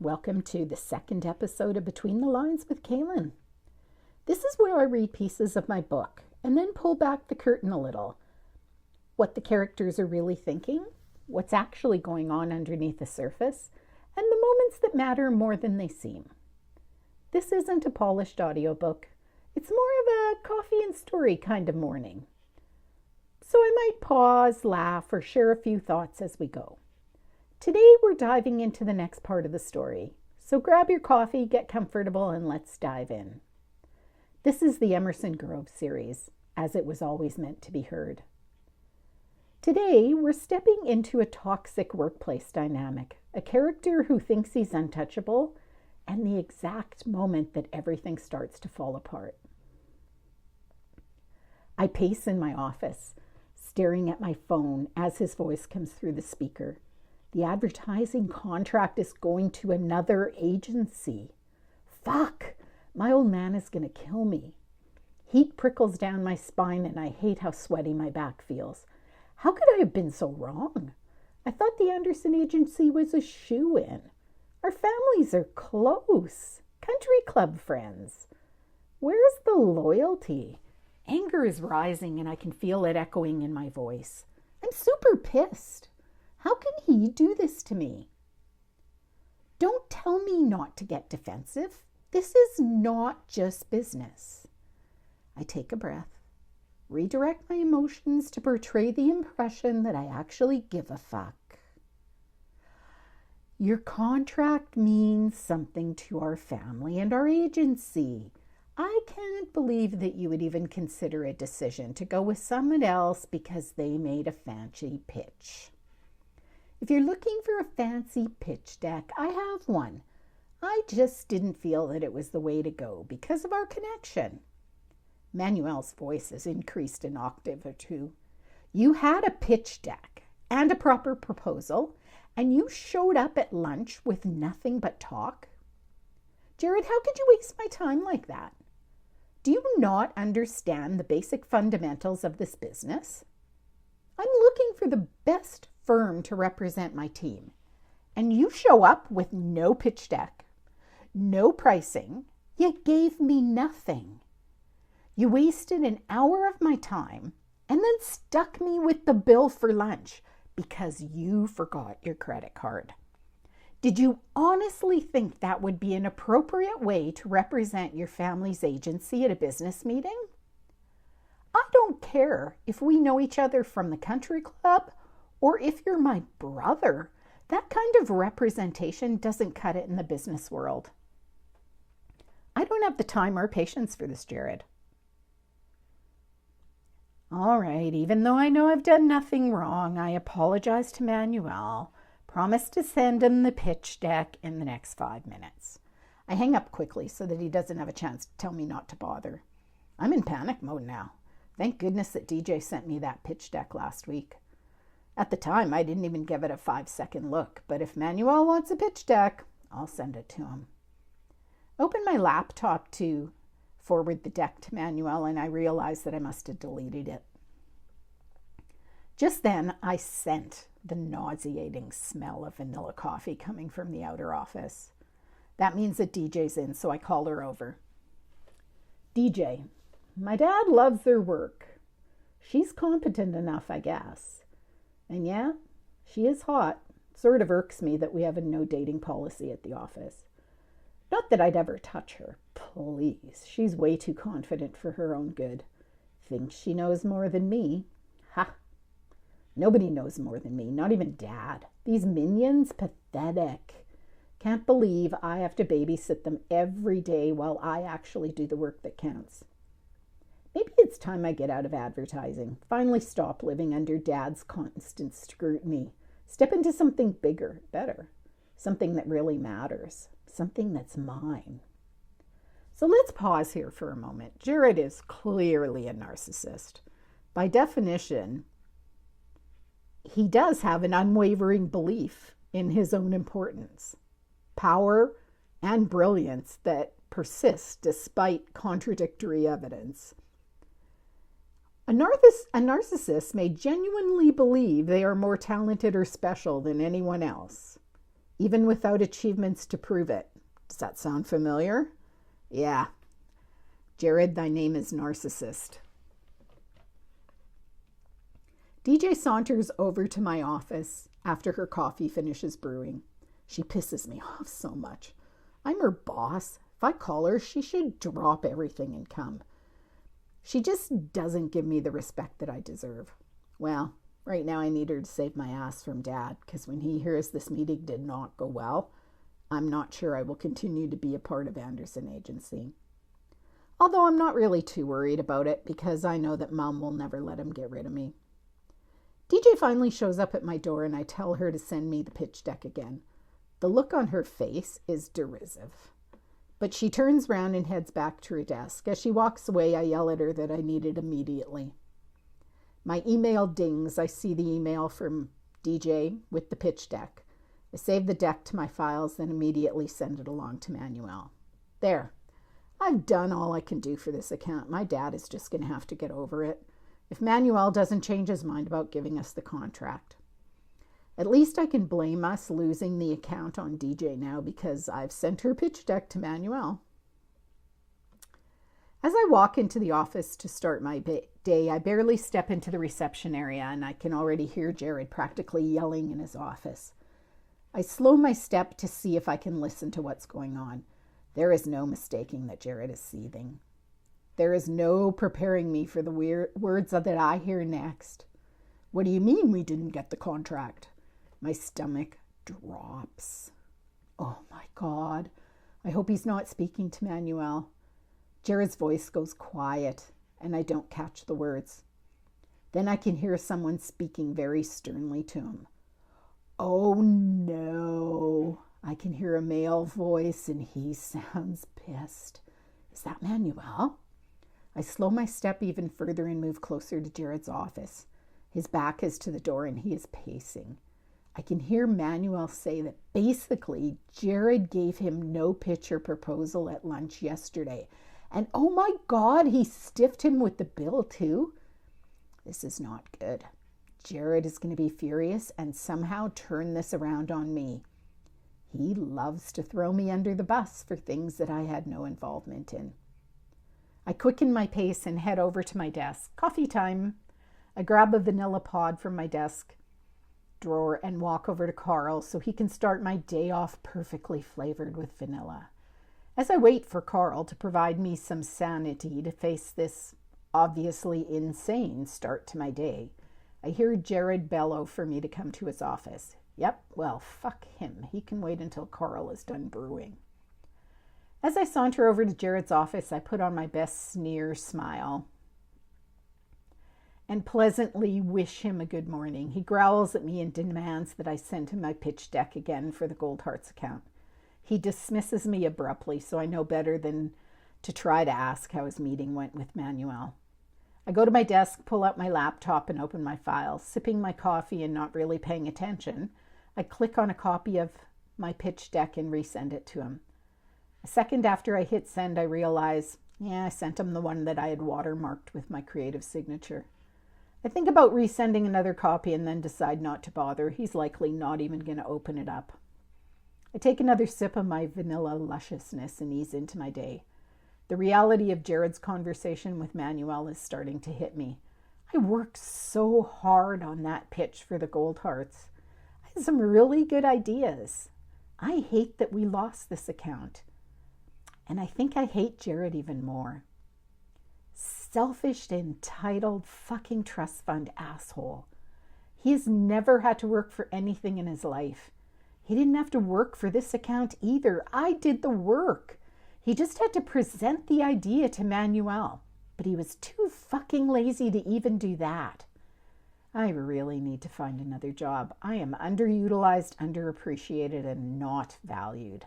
Welcome to the second episode of Between the Lines with Kalen. This is where I read pieces of my book and then pull back the curtain a little. What the characters are really thinking, what's actually going on underneath the surface, and the moments that matter more than they seem. This isn't a polished audiobook. It's more of a coffee and story kind of morning. So I might pause, laugh, or share a few thoughts as we go. Today we're diving into the next part of the story. So grab your coffee, get comfortable, and let's dive in. This is the Emerson Grove Series, as it was always meant to be heard. Today we're stepping into a toxic workplace dynamic, a character who thinks he's untouchable, and the exact moment that everything starts to fall apart. I pace in my office, staring at my phone as his voice comes through the speaker. The advertising contract is going to another agency. Fuck! My old man is going to kill me. Heat prickles down my spine and I hate how sweaty my back feels. How could I have been so wrong? I thought the Anderson agency was a shoo-in. Our families are close. Country club friends. Where's the loyalty? Anger is rising and I can feel it echoing in my voice. I'm super pissed. How can he do this to me? Don't tell me not to get defensive. This is not just business. I take a breath, redirect my emotions to portray the impression that I actually give a fuck. Your contract means something to our family and our agency. I can't believe that you would even consider a decision to go with someone else because they made a fancy pitch. If you're looking for a fancy pitch deck, I have one. I just didn't feel that it was the way to go because of our connection. Manuel's voice has increased an octave or two. You had a pitch deck and a proper proposal, and you showed up at lunch with nothing but talk? Jared, how could you waste my time like that? Do you not understand the basic fundamentals of this business? I'm looking for the best firm to represent my team, and you show up with no pitch deck, no pricing, yet gave me nothing. You wasted an hour of my time and then stuck me with the bill for lunch because you forgot your credit card. Did you honestly think that would be an appropriate way to represent your family's agency at a business meeting? I don't care if we know each other from the country club or if you're my brother. That kind of representation doesn't cut it in the business world. I don't have the time or patience for this, Jared. All right, even though I know I've done nothing wrong, I apologize to Manuel. Promise to send him the pitch deck in the next 5 minutes. I hang up quickly so that he doesn't have a chance to tell me not to bother. I'm in panic mode now. Thank goodness that DJ sent me that pitch deck last week. At the time, I didn't even give it a 5-second look, but if Manuel wants a pitch deck, I'll send it to him. Open my laptop to forward the deck to Manuel, and I realized that I must have deleted it. Just then, I scent the nauseating smell of vanilla coffee coming from the outer office. That means that DJ's in, so I call her over. DJ, my dad loves her work. She's competent enough, I guess. And yeah, she is hot. Sort of irks me that we have a no dating policy at the office. Not that I'd ever touch her. Please, she's way too confident for her own good. Thinks she knows more than me. Ha! Nobody knows more than me, not even Dad. These minions, pathetic. Can't believe I have to babysit them every day while I actually do the work that counts. Maybe it's time I get out of advertising. Finally stop living under Dad's constant scrutiny. Step into something bigger, better. Something that really matters. Something that's mine. So let's pause here for a moment. Jared is clearly a narcissist. By definition, he does have an unwavering belief in his own importance, power, and brilliance that persists despite contradictory evidence. A narcissist may genuinely believe they are more talented or special than anyone else. even without achievements to prove it. Does that sound familiar? Yeah. Jared, thy name is narcissist. DJ saunters over to my office after her coffee finishes brewing. She pisses me off so much. I'm her boss. If I call her, she should drop everything and come. She just doesn't give me the respect that I deserve. Well, right now I need her to save my ass from Dad, because when he hears this meeting did not go well, I'm not sure I will continue to be a part of Anderson Agency. Although I'm not really too worried about it, because I know that Mom will never let him get rid of me. DJ finally shows up at my door and I tell her to send me the pitch deck again. The look on her face is derisive. But she turns around and heads back to her desk. As she walks away, I yell at her that I need it immediately. My email dings. I see the email from DJ with the pitch deck. I save the deck to my files, then immediately send it along to Manuel. There. I've done all I can do for this account. My dad is just going to have to get over it, if Manuel doesn't change his mind about giving us the contract. At least I can blame us losing the account on DJ now, because I've sent her pitch deck to Manuel. As I walk into the office to start my day, I barely step into the reception area and I can already hear Jared practically yelling in his office. I slow my step to see if I can listen to what's going on. There is no mistaking that Jared is seething. There is no preparing me for the words that I hear next. What do you mean we didn't get the contract? My stomach drops. Oh my God. I hope he's not speaking to Manuel. Jared's voice goes quiet and I don't catch the words. Then I can hear someone speaking very sternly to him. Oh no. I can hear a male voice and he sounds pissed. Is that Manuel? I slow my step even further and move closer to Jared's office. His back is to the door and he is pacing. I can hear Manuel say that basically Jared gave him no pitch or proposal at lunch yesterday. And oh my God, he stiffed him with the bill too. This is not good. Jared is going to be furious and somehow turn this around on me. He loves to throw me under the bus for things that I had no involvement in. I quicken my pace and head over to my desk. Coffee time. I grab a vanilla pod from my desk drawer and walk over to Carl so he can start my day off perfectly flavored with vanilla. As I wait for Carl to provide me some sanity to face this obviously insane start to my day, I hear Jared bellow for me to come to his office. Yep, well, fuck him. He can wait until Carl is done brewing. As I saunter over to Jared's office, I put on my best sneer smile and pleasantly wish him a good morning. He growls at me and demands that I send him my pitch deck again for the Gold Hearts account. He dismisses me abruptly, so I know better than to try to ask how his meeting went with Manuel. I go to my desk, pull out my laptop, and open my files. Sipping my coffee and not really paying attention, I click on a copy of my pitch deck and resend it to him. A second after I hit send, I realize, I sent him the one that I had watermarked with my creative signature. I think about resending another copy and then decide not to bother. He's likely not even going to open it up. I take another sip of my vanilla lusciousness and ease into my day. The reality of Jared's conversation with Manuel is starting to hit me. I worked so hard on that pitch for the Gold Hearts. I had some really good ideas. I hate that we lost this account. And I think I hate Jared even more. Selfish, entitled, fucking trust fund asshole. He has never had to work for anything in his life. He didn't have to work for this account either. I did the work. He just had to present the idea to Manuel. But he was too fucking lazy to even do that. I really need to find another job. I am underutilized, underappreciated, and not valued.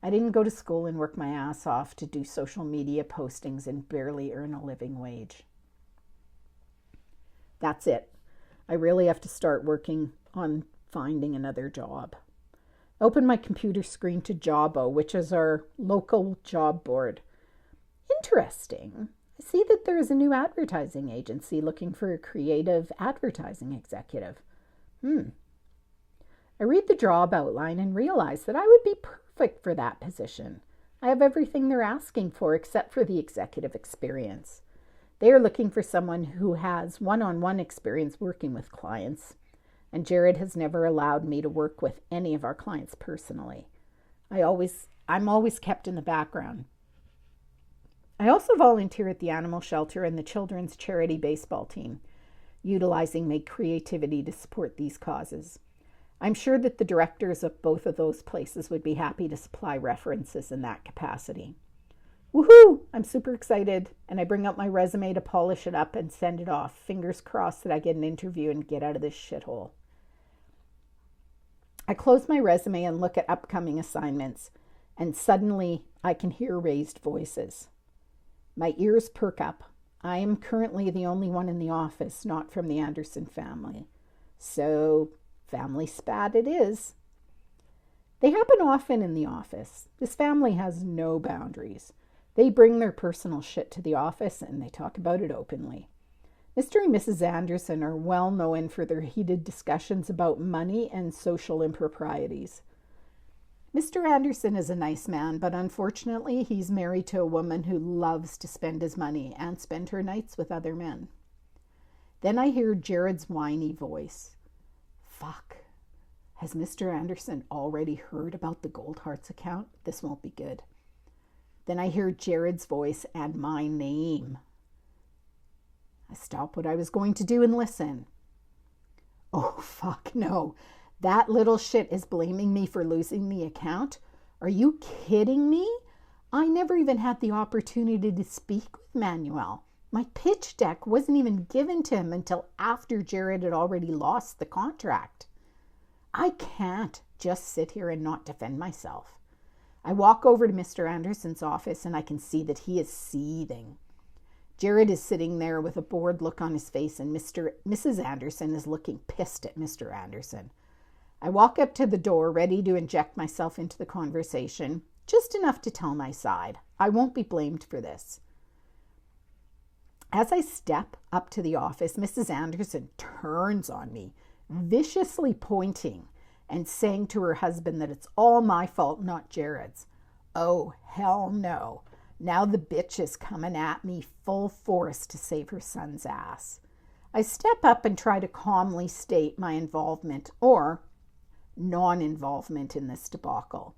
I didn't go to school and work my ass off to do social media postings and barely earn a living wage. That's it. I really have to start working on finding another job. Open my computer screen to Jobbo, which is our local job board. Interesting. I see that there is a new advertising agency looking for a creative advertising executive. I read the job outline and realize that I would be perfect for that position. I have everything they're asking for except for the executive experience. They are looking for someone who has one-on-one experience working with clients, and Jared has never allowed me to work with any of our clients personally. I'm always kept in the background. I also volunteer at the animal shelter and the children's charity baseball team, utilizing my creativity to support these causes. I'm sure that the directors of both of those places would be happy to supply references in that capacity. Woohoo! I'm super excited, and I bring out my resume to polish it up and send it off. Fingers crossed that I get an interview and get out of this shithole. I close my resume and look at upcoming assignments, and suddenly I can hear raised voices. My ears perk up. I am currently the only one in the office not from the Anderson family. So, family spat it is. They happen often in the office. This family has no boundaries. They bring their personal shit to the office and they talk about it openly. Mr. and Mrs. Anderson are well known for their heated discussions about money and social improprieties. Mr. Anderson is a nice man, but unfortunately he's married to a woman who loves to spend his money and spend her nights with other men. Then I hear Jared's whiny voice. Fuck. Has Mr. Anderson already heard about the Gold Hearts account? This won't be good. Then I hear Jared's voice and my name. I stop what I was going to do and listen. Oh, fuck no. That little shit is blaming me for losing the account? Are you kidding me? I never even had the opportunity to speak with Manuel. My pitch deck wasn't even given to him until after Jared had already lost the contract. I can't just sit here and not defend myself. I walk over to Mr. Anderson's office and I can see that he is seething. Jared is sitting there with a bored look on his face and Mrs. Anderson is looking pissed at Mr. Anderson. I walk up to the door ready to inject myself into the conversation, just enough to tell my side. I won't be blamed for this. As I step up to the office, Mrs. Anderson turns on me, viciously pointing and saying to her husband that it's all my fault, not Jared's. Oh, hell no. Now the bitch is coming at me full force to save her son's ass. I step up and try to calmly state my involvement or non-involvement in this debacle.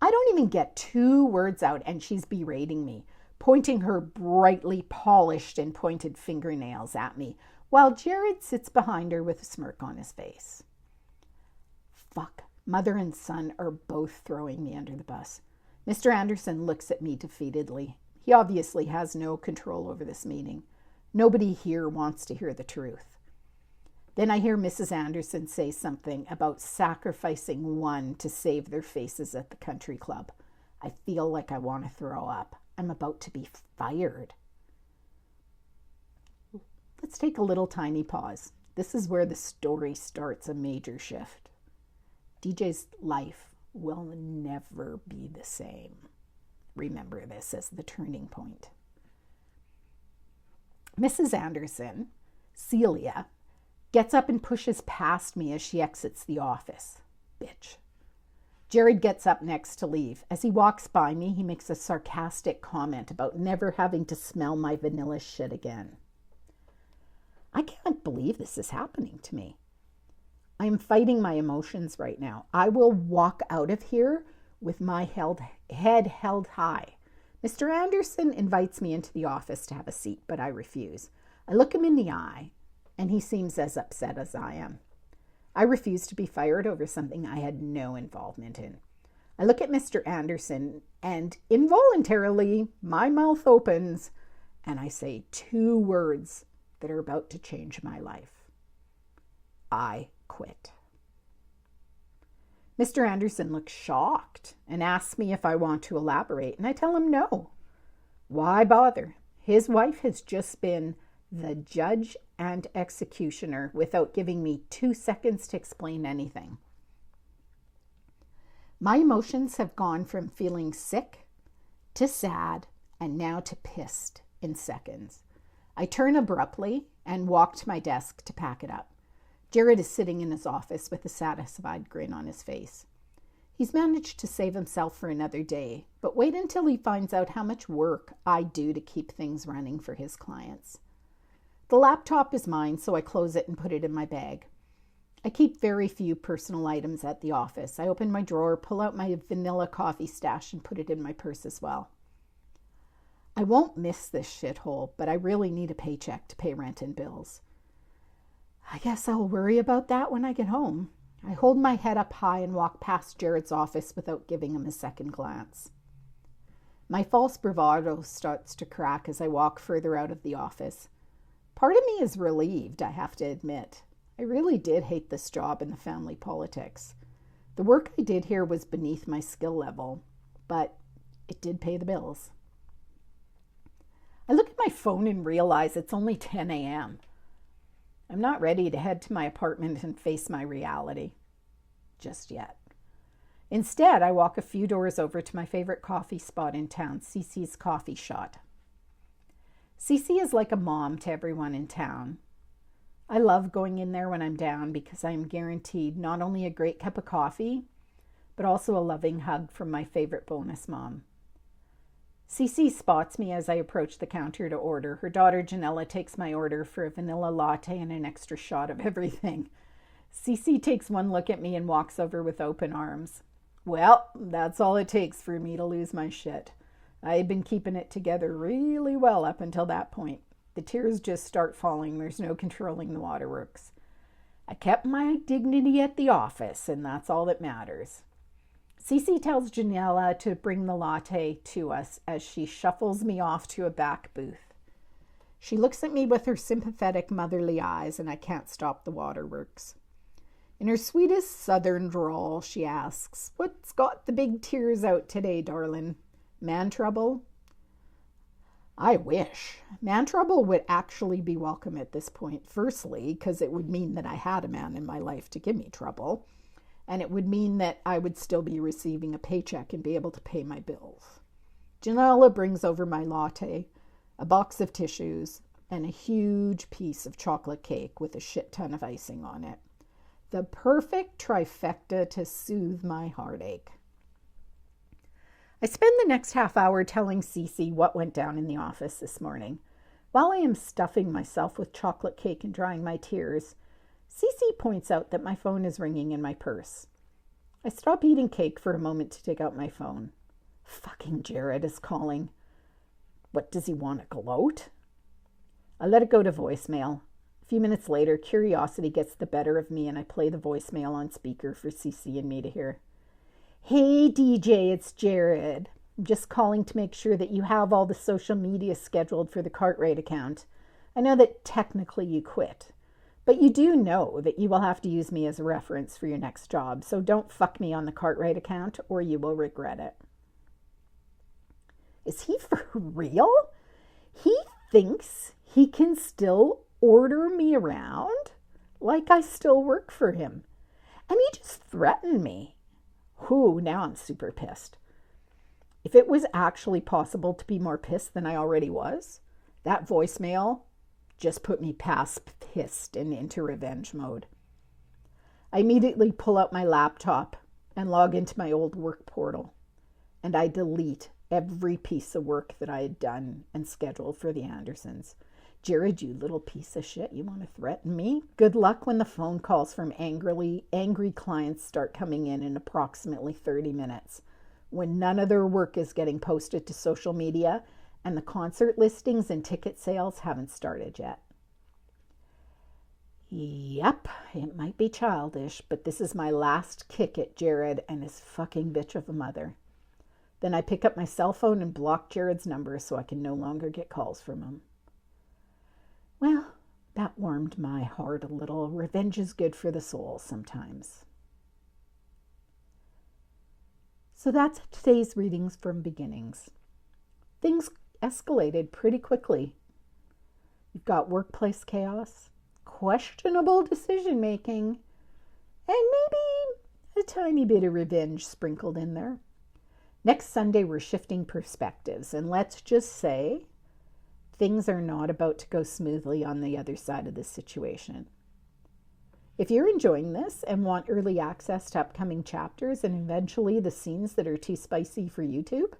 I don't even get 2 words out and she's berating me, pointing her brightly polished and pointed fingernails at me, while Jared sits behind her with a smirk on his face. Fuck, mother and son are both throwing me under the bus. Mr. Anderson looks at me defeatedly. He obviously has no control over this meeting. Nobody here wants to hear the truth. Then I hear Mrs. Anderson say something about sacrificing one to save their faces at the country club. I feel like I want to throw up. I'm about to be fired. Let's take a little tiny pause. This is where the story starts a major shift. DJ's life will never be the same. Remember this as the turning point. Mrs. Anderson, Celia, gets up and pushes past me as she exits the office. Bitch. Jared gets up next to leave. As he walks by me, he makes a sarcastic comment about never having to smell my vanilla shit again. I can't believe this is happening to me. I am fighting my emotions right now. I will walk out of here with my head held high. Mr. Anderson invites me into the office to have a seat, but I refuse. I look him in the eye, and he seems as upset as I am. I refuse to be fired over something I had no involvement in. I look at Mr. Anderson, and involuntarily, my mouth opens, and I say 2 words that are about to change my life. I quit. Mr. Anderson looks shocked and asks me if I want to elaborate, and I tell him no. Why bother? His wife has just been the judge and executioner without giving me 2 seconds to explain anything. My emotions have gone from feeling sick to sad and now to pissed in seconds. I turn abruptly and walk to my desk to pack it up. Jared is sitting in his office with a satisfied grin on his face. He's managed to save himself for another day, but wait until he finds out how much work I do to keep things running for his clients. The laptop is mine, so I close it and put it in my bag. I keep very few personal items at the office. I open my drawer, pull out my vanilla coffee stash, and put it in my purse as well. I won't miss this shithole, but I really need a paycheck to pay rent and bills. I guess I'll worry about that when I get home. I hold my head up high and walk past Jared's office without giving him a second glance. My false bravado starts to crack as I walk further out of the office. Part of me is relieved, I have to admit. I really did hate this job and the family politics. The work I did here was beneath my skill level, but it did pay the bills. I look at my phone and realize it's only 10 a.m. I'm not ready to head to my apartment and face my reality. Just yet. Instead, I walk a few doors over to my favorite coffee spot in town, Cece's Coffee Shot. Cece is like a mom to everyone in town. I love going in there when I'm down because I am guaranteed not only a great cup of coffee, but also a loving hug from my favorite bonus mom. Cece spots me as I approach the counter to order. Her daughter Janella takes my order for a vanilla latte and an extra shot of everything. Cece takes one look at me and walks over with open arms. Well, that's all it takes for me to lose my shit. I had been keeping it together really well up until that point. The tears just start falling. There's no controlling the waterworks. I kept my dignity at the office, and that's all that matters. Cece tells Janella to bring the latte to us as she shuffles me off to a back booth. She looks at me with her sympathetic motherly eyes, and I can't stop the waterworks. In her sweetest southern drawl, she asks, "What's got the big tears out today, darling? Man trouble?" I wish. Man trouble would actually be welcome at this point. Firstly, because it would mean that I had a man in my life to give me trouble. And it would mean that I would still be receiving a paycheck and be able to pay my bills. Janella brings over my latte, a box of tissues, and a huge piece of chocolate cake with a shit ton of icing on it. The perfect trifecta to soothe my heartache. I spend the next half hour telling Cece what went down in the office this morning. While I am stuffing myself with chocolate cake and drying my tears, Cece points out that my phone is ringing in my purse. I stop eating cake for a moment to take out my phone. Fucking Jared is calling. What, does he want to gloat? I let it go to voicemail. A few minutes later, curiosity gets the better of me and I play the voicemail on speaker for Cece and me to hear. "Hey DJ, it's Jared. I'm just calling to make sure that you have all the social media scheduled for the Cartwright account. I know that technically you quit. But you do know that you will have to use me as a reference for your next job, so don't fuck me on the Cartwright account or you will regret it." Is he for real? He thinks he can still order me around like I still work for him. And he just threatened me. Whew, now I'm super pissed. If it was actually possible to be more pissed than I already was, that voicemail just put me past pissed and into revenge mode. I immediately pull out my laptop and log into my old work portal, and I delete every piece of work that I had done and scheduled for the Andersons. Jared, you little piece of shit, you want to threaten me? Good luck when the phone calls from angry clients start coming in approximately 30 minutes, when none of their work is getting posted to social media and the concert listings and ticket sales haven't started yet. Yep, it might be childish, but this is my last kick at Jared and his fucking bitch of a mother. Then I pick up my cell phone and block Jared's number so I can no longer get calls from him. Well, that warmed my heart a little. Revenge is good for the soul sometimes. So that's today's readings from Beginnings. Things escalated pretty quickly. You've got workplace chaos, questionable decision-making, and maybe a tiny bit of revenge sprinkled in there. Next Sunday, we're shifting perspectives, and let's just say things are not about to go smoothly on the other side of this situation. If you're enjoying this and want early access to upcoming chapters and eventually the scenes that are too spicy for YouTube,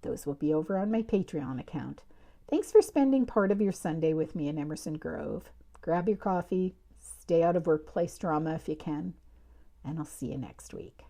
those will be over on my Patreon account. Thanks for spending part of your Sunday with me in Emerson Grove. Grab your coffee, stay out of workplace drama if you can, and I'll see you next week.